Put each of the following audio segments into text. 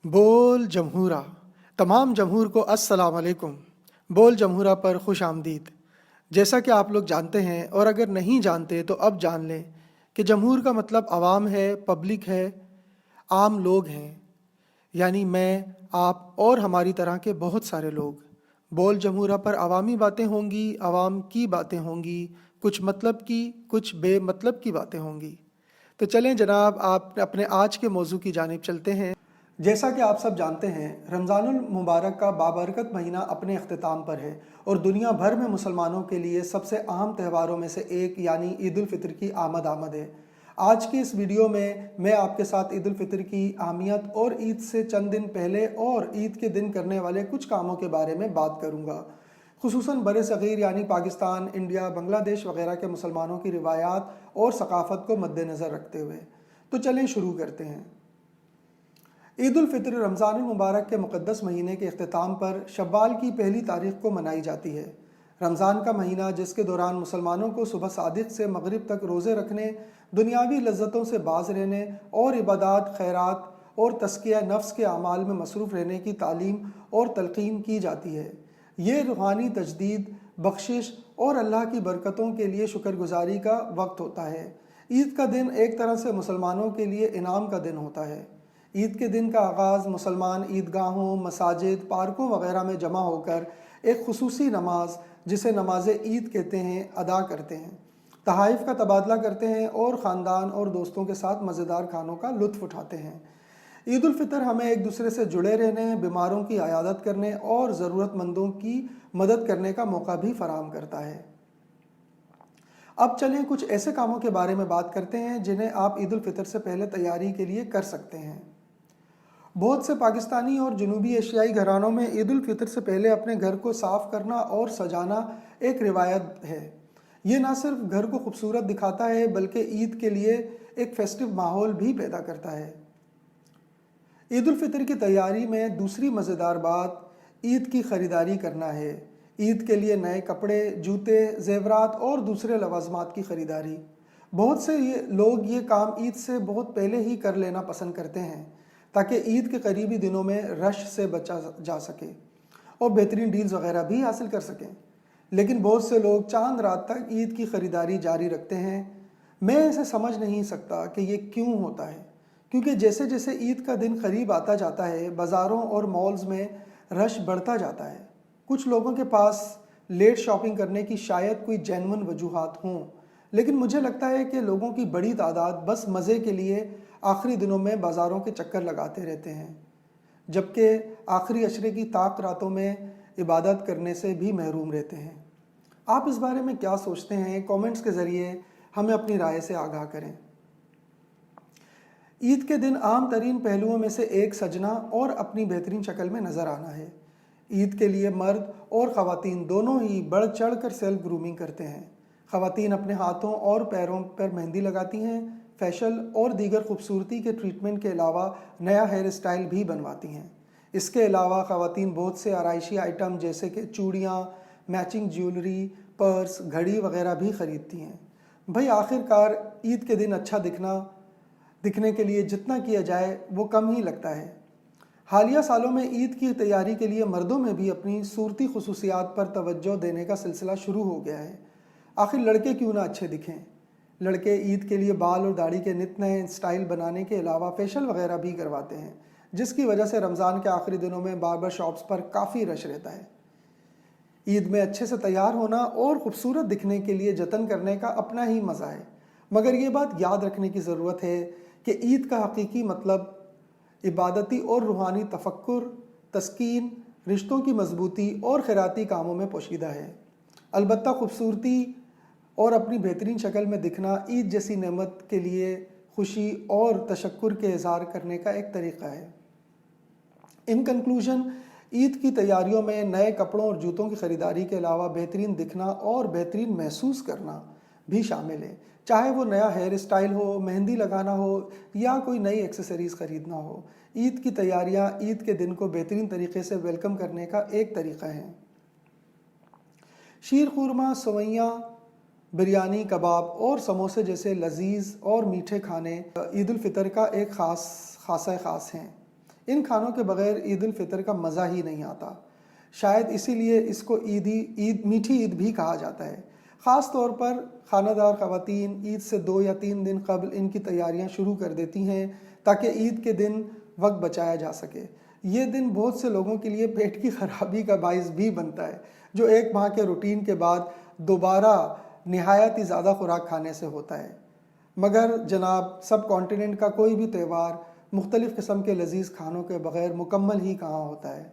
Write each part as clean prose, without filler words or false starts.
بول جمہورہ تمام جمہور کو السلام علیکم۔ بول جمہورہ پر خوش آمدید۔ جیسا کہ آپ لوگ جانتے ہیں اور اگر نہیں جانتے تو اب جان لیں کہ جمہور کا مطلب عوام ہے، پبلک ہے، عام لوگ ہیں، یعنی میں، آپ اور ہماری طرح کے بہت سارے لوگ۔ بول جمہورہ پر عوامی باتیں ہوں گی، عوام کی باتیں ہوں گی، کچھ مطلب کی، کچھ بے مطلب کی باتیں ہوں گی۔ تو چلیں جناب، آپ اپنے آج کے موضوع کی جانب چلتے ہیں۔ جیسا کہ آپ سب جانتے ہیں، رمضان المبارک کا بابرکت مہینہ اپنے اختتام پر ہے اور دنیا بھر میں مسلمانوں کے لیے سب سے اہم تہواروں میں سے ایک یعنی عید الفطر کی آمد ہے۔ آج کی اس ویڈیو میں آپ کے ساتھ عید الفطر کی اہمیت اور عید سے چند دن پہلے اور عید کے دن کرنے والے کچھ کاموں کے بارے میں بات کروں گا، خصوصاً بر صغیر یعنی پاکستان، انڈیا، بنگلہ دیش وغیرہ کے مسلمانوں کی روایات اور ثقافت کو مد نظر رکھتے ہوئے۔ تو چلیں شروع کرتے ہیں۔ عید الفطر رمضان المبارک کے مقدس مہینے کے اختتام پر شوال کی پہلی تاریخ کو منائی جاتی ہے۔ رمضان کا مہینہ جس کے دوران مسلمانوں کو صبح صادق سے مغرب تک روزے رکھنے، دنیاوی لذتوں سے باز رہنے اور عبادات، خیرات اور تزکیہ نفس کے اعمال میں مصروف رہنے کی تعلیم اور تلقین کی جاتی ہے۔ یہ روحانی تجدید، بخشش اور اللہ کی برکتوں کے لیے شکر گزاری کا وقت ہوتا ہے۔ عید کا دن ایک طرح سے مسلمانوں کے لیے انعام کا دن ہوتا ہے۔ عید کے دن کا آغاز مسلمان عیدگاہوں، مساجد، پارکوں وغیرہ میں جمع ہو کر ایک خصوصی نماز جسے نماز عید کہتے ہیں ادا کرتے ہیں، تحائف کا تبادلہ کرتے ہیں اور خاندان اور دوستوں کے ساتھ مزیدار کھانوں کا لطف اٹھاتے ہیں۔ عید الفطر ہمیں ایک دوسرے سے جڑے رہنے، بیماروں کی عیادت کرنے اور ضرورت مندوں کی مدد کرنے کا موقع بھی فراہم کرتا ہے۔ اب چلیں کچھ ایسے کاموں کے بارے میں بات کرتے ہیں جنہیں آپ عید الفطر سے پہلے تیاری کے لیے کر سکتے ہیں۔ بہت سے پاکستانی اور جنوبی ایشیائی گھرانوں میں عید الفطر سے پہلے اپنے گھر کو صاف کرنا اور سجانا ایک روایت ہے۔ یہ نہ صرف گھر کو خوبصورت دکھاتا ہے بلکہ عید کے لیے ایک فیسٹو ماحول بھی پیدا کرتا ہے۔ عید الفطر کی تیاری میں دوسری مزیدار بات عید کی خریداری کرنا ہے۔ عید کے لیے نئے کپڑے، جوتے، زیورات اور دوسرے لوازمات کی خریداری۔ بہت سے لوگ یہ کام عید سے بہت پہلے ہی کر لینا پسند کرتے ہیں تاکہ عید کے قریبی دنوں میں رش سے بچا جا سکے اور بہترین ڈیلز وغیرہ بھی حاصل کر سکیں۔ لیکن بہت سے لوگ چاند رات تک عید کی خریداری جاری رکھتے ہیں۔ میں اسے سمجھ نہیں سکتا کہ یہ کیوں ہوتا ہے، کیونکہ جیسے جیسے عید کا دن قریب آتا جاتا ہے بازاروں اور مالز میں رش بڑھتا جاتا ہے۔ کچھ لوگوں کے پاس لیٹ شاپنگ کرنے کی شاید کوئی جینون وجوہات ہوں، لیکن مجھے لگتا ہے کہ لوگوں کی بڑی تعداد بس مزے کے لیے آخری دنوں میں بازاروں کے چکر لگاتے رہتے ہیں، جبکہ آخری عشرے کی طاق راتوں میں عبادت کرنے سے بھی محروم رہتے ہیں۔ آپ اس بارے میں کیا سوچتے ہیں؟ کامنٹس کے ذریعے ہمیں اپنی رائے سے آگاہ کریں۔ عید کے دن عام ترین پہلوؤں میں سے ایک سجنا اور اپنی بہترین شکل میں نظر آنا ہے۔ عید کے لیے مرد اور خواتین دونوں ہی بڑھ چڑھ کر سیلف گرومنگ کرتے ہیں۔ خواتین اپنے ہاتھوں اور پیروں پر مہندی لگاتی ہیں، فیشل اور دیگر خوبصورتی کے ٹریٹمنٹ کے علاوہ نیا ہیئر اسٹائل بھی بنواتی ہیں۔ اس کے علاوہ خواتین بہت سے آرائشی آئٹم جیسے کہ چوڑیاں، میچنگ جیولری، پرس، گھڑی وغیرہ بھی خریدتی ہیں۔ بھئی آخر کار عید کے دن اچھا دکھنے کے لیے جتنا کیا جائے وہ کم ہی لگتا ہے۔ حالیہ سالوں میں عید کی تیاری کے لیے مردوں میں بھی اپنی صورتی خصوصیات پر توجہ دینے کا سلسلہ شروع ہو گیا ہے۔ آخر لڑکے کیوں نہ اچھے دکھیں؟ لڑکے عید کے لیے بال اور داڑھی کے نت نئے سٹائل بنانے کے علاوہ فیشل وغیرہ بھی کرواتے ہیں، جس کی وجہ سے رمضان کے آخری دنوں میں باربر شاپس پر کافی رش رہتا ہے۔ عید میں اچھے سے تیار ہونا اور خوبصورت دکھنے کے لیے جتن کرنے کا اپنا ہی مزہ ہے، مگر یہ بات یاد رکھنے کی ضرورت ہے کہ عید کا حقیقی مطلب عبادتی اور روحانی تفکر، تسکین، رشتوں کی مضبوطی اور خیراتی کاموں میں پوشیدہ ہے۔ البتہ خوبصورتی اور اپنی بہترین شکل میں دکھنا عید جیسی نعمت کے لیے خوشی اور تشکر کے اظہار کرنے کا ایک طریقہ ہے۔ ان کنکلوژن، عید کی تیاریوں میں نئے کپڑوں اور جوتوں کی خریداری کے علاوہ بہترین دکھنا اور بہترین محسوس کرنا بھی شامل ہے، چاہے وہ نیا ہیئر اسٹائل ہو، مہندی لگانا ہو یا کوئی نئی ایکسیسریز خریدنا ہو۔ عید کی تیاریاں عید کے دن کو بہترین طریقے سے ویلکم کرنے کا ایک طریقہ ہے۔ شیر خورما، سوئیاں، بریانی، کباب اور سموسے جیسے لذیذ اور میٹھے کھانے عید الفطر کا ایک خاص ہیں۔ ان کھانوں کے بغیر عید الفطر کا مزہ ہی نہیں آتا۔ شاید اسی لیے اس کو میٹھی عید بھی کہا جاتا ہے۔ خاص طور پر خانہ دار خواتین عید سے 2 یا 3 دن قبل ان کی تیاریاں شروع کر دیتی ہیں تاکہ عید کے دن وقت بچایا جا سکے۔ یہ دن بہت سے لوگوں کے لیے پیٹ کی خرابی کا باعث بھی بنتا ہے، جو 1 ماہ کے روٹین کے بعد دوبارہ نہایت ہی زیادہ خوراک کھانے سے ہوتا ہے۔ مگر جناب، سب کانٹیننٹ کا کوئی بھی تہوار مختلف قسم کے لذیذ کھانوں کے بغیر مکمل ہی کہاں ہوتا ہے۔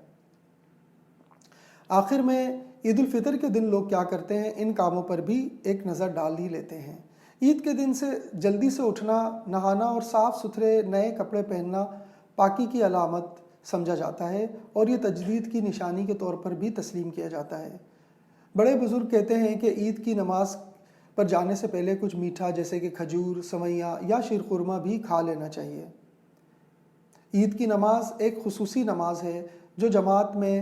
آخر میں عید الفطر کے دن لوگ کیا کرتے ہیں، ان کاموں پر بھی ایک نظر ڈال ہی لیتے ہیں۔ عید کے دن سے جلدی سے اٹھنا، نہانا اور صاف ستھرے نئے کپڑے پہننا پاکی کی علامت سمجھا جاتا ہے اور یہ تجدید کی نشانی کے طور پر بھی تسلیم کیا جاتا ہے۔ بڑے بزرگ کہتے ہیں کہ عید کی نماز پر جانے سے پہلے کچھ میٹھا جیسے کہ کھجور، سوئیاں یا شیرخرما بھی کھا لینا چاہیے۔ عید کی نماز ایک خصوصی نماز ہے جو جماعت میں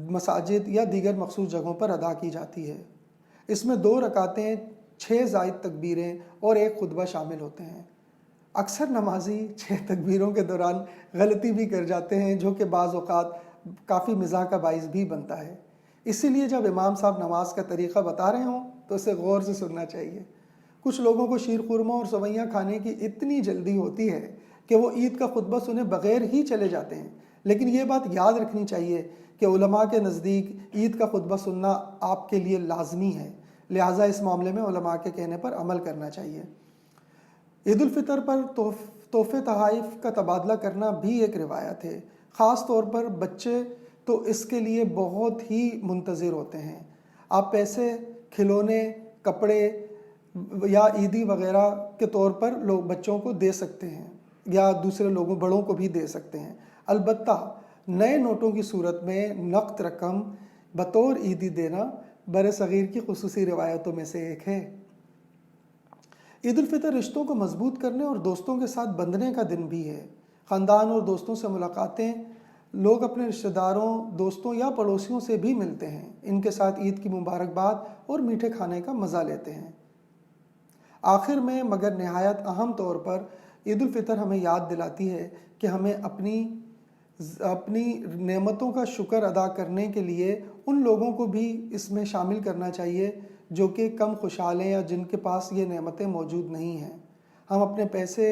مساجد یا دیگر مخصوص جگہوں پر ادا کی جاتی ہے۔ اس میں 2 رکعتیں، 6 زائد تکبیریں اور ایک خطبہ شامل ہوتے ہیں۔ اکثر نمازی 6 تکبیروں کے دوران غلطی بھی کر جاتے ہیں، جو کہ بعض اوقات کافی مزاح کا باعث بھی بنتا ہے۔ اسی لیے جب امام صاحب نماز کا طریقہ بتا رہے ہوں تو اسے غور سے سننا چاہیے۔ کچھ لوگوں کو شیرخرما اور سوئیاں کھانے کی اتنی جلدی ہوتی ہے کہ وہ عید کا خطبہ سنے بغیر ہی چلے جاتے ہیں، لیکن یہ بات یاد رکھنی چاہیے کہ علماء کے نزدیک عید کا خطبہ سننا آپ کے لیے لازمی ہے، لہٰذا اس معاملے میں علماء کے کہنے پر عمل کرنا چاہیے۔ عید الفطر پر تحفے تحائف کا تبادلہ کرنا بھی ایک روایت ہے۔ خاص طور پر بچے تو اس کے لیے بہت ہی منتظر ہوتے ہیں۔ آپ پیسے، کھلونے، کپڑے یا عیدی وغیرہ کے طور پر لوگ بچوں کو دے سکتے ہیں یا دوسرے لوگوں بڑوں کو بھی دے سکتے ہیں۔ البتہ نئے نوٹوں کی صورت میں نقد رقم بطور عیدی دینا بر صغیر کی خصوصی روایتوں میں سے ایک ہے۔ عید الفطر رشتوں کو مضبوط کرنے اور دوستوں کے ساتھ بندھنے کا دن بھی ہے۔ خاندان اور دوستوں سے ملاقاتیں، لوگ اپنے رشتہ داروں، دوستوں یا پڑوسیوں سے بھی ملتے ہیں، ان کے ساتھ عید کی مبارکباد اور میٹھے کھانے کا مزہ لیتے ہیں۔ آخر میں مگر نہایت اہم طور پر عید الفطر ہمیں یاد دلاتی ہے کہ ہمیں اپنی نعمتوں کا شکر ادا کرنے کے لیے ان لوگوں کو بھی اس میں شامل کرنا چاہیے جو کہ کم خوشحال ہیں یا جن کے پاس یہ نعمتیں موجود نہیں ہیں۔ ہم اپنے پیسے،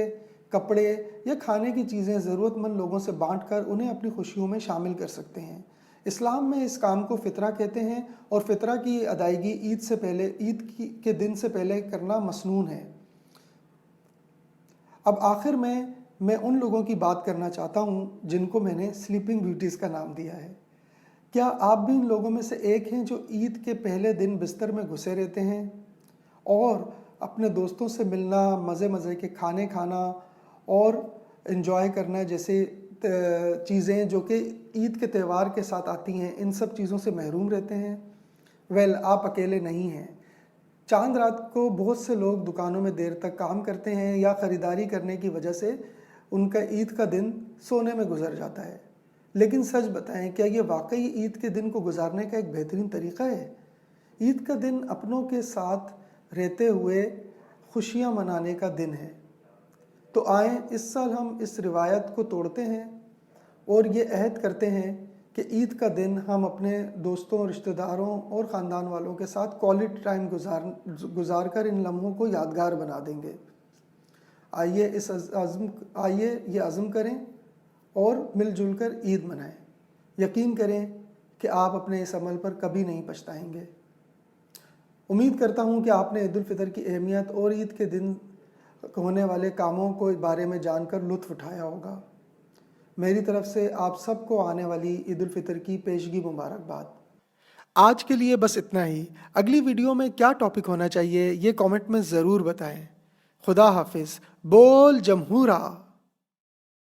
کپڑے یا کھانے کی چیزیں ضرورت مند لوگوں سے بانٹ کر انہیں اپنی خوشیوں میں شامل کر سکتے ہیں۔ اسلام میں اس کام کو فطرہ کہتے ہیں اور فطرہ کی ادائیگی عید کے دن سے پہلے کرنا مسنون ہے۔ اب آخر میں ان لوگوں کی بات کرنا چاہتا ہوں جن کو میں نے سلیپنگ بیوٹیز کا نام دیا ہے۔ کیا آپ بھی ان لوگوں میں سے ایک ہیں جو عید کے پہلے دن بستر میں گھسے رہتے ہیں اور اپنے دوستوں سے ملنا، مزے کے کھانے کھانا اور انجوائے کرنا جیسے چیزیں جو کہ عید کے تہوار کے ساتھ آتی ہیں، ان سب چیزوں سے محروم رہتے ہیں؟ آپ اکیلے نہیں ہیں۔ چاند رات کو بہت سے لوگ دکانوں میں دیر تک کام کرتے ہیں یا خریداری کرنے کی وجہ سے ان کا عید کا دن سونے میں گزر جاتا ہے۔ لیکن سچ بتائیں، کیا یہ واقعی عید کے دن کو گزارنے کا ایک بہترین طریقہ ہے؟ عید کا دن اپنوں کے ساتھ رہتے ہوئے خوشیاں منانے کا دن ہے۔ تو آئیں اس سال ہم اس روایت کو توڑتے ہیں اور یہ عہد کرتے ہیں کہ عید کا دن ہم اپنے دوستوں، رشتہ داروں اور خاندان والوں کے ساتھ کوالٹی ٹائم گزار کر ان لمحوں کو یادگار بنا دیں گے۔ آئیے یہ عزم کریں اور مل جل کر عید منائیں۔ یقین کریں کہ آپ اپنے اس عمل پر کبھی نہیں پچھتائیں گے۔ امید کرتا ہوں کہ آپ نے عید الفطر کی اہمیت اور عید کے دن ہونے والے کاموں کو بارے میں جان کر لطف اٹھایا ہوگا۔ میری طرف سے آپ سب کو آنے والی عید الفطر کی پیشگی مبارکباد۔ آج کے لیے بس اتنا ہی۔ اگلی ویڈیو میں کیا ٹاپک ہونا چاہیے یہ کامنٹ میں ضرور بتائیں۔ خدا حافظ۔ بول جمہورہ۔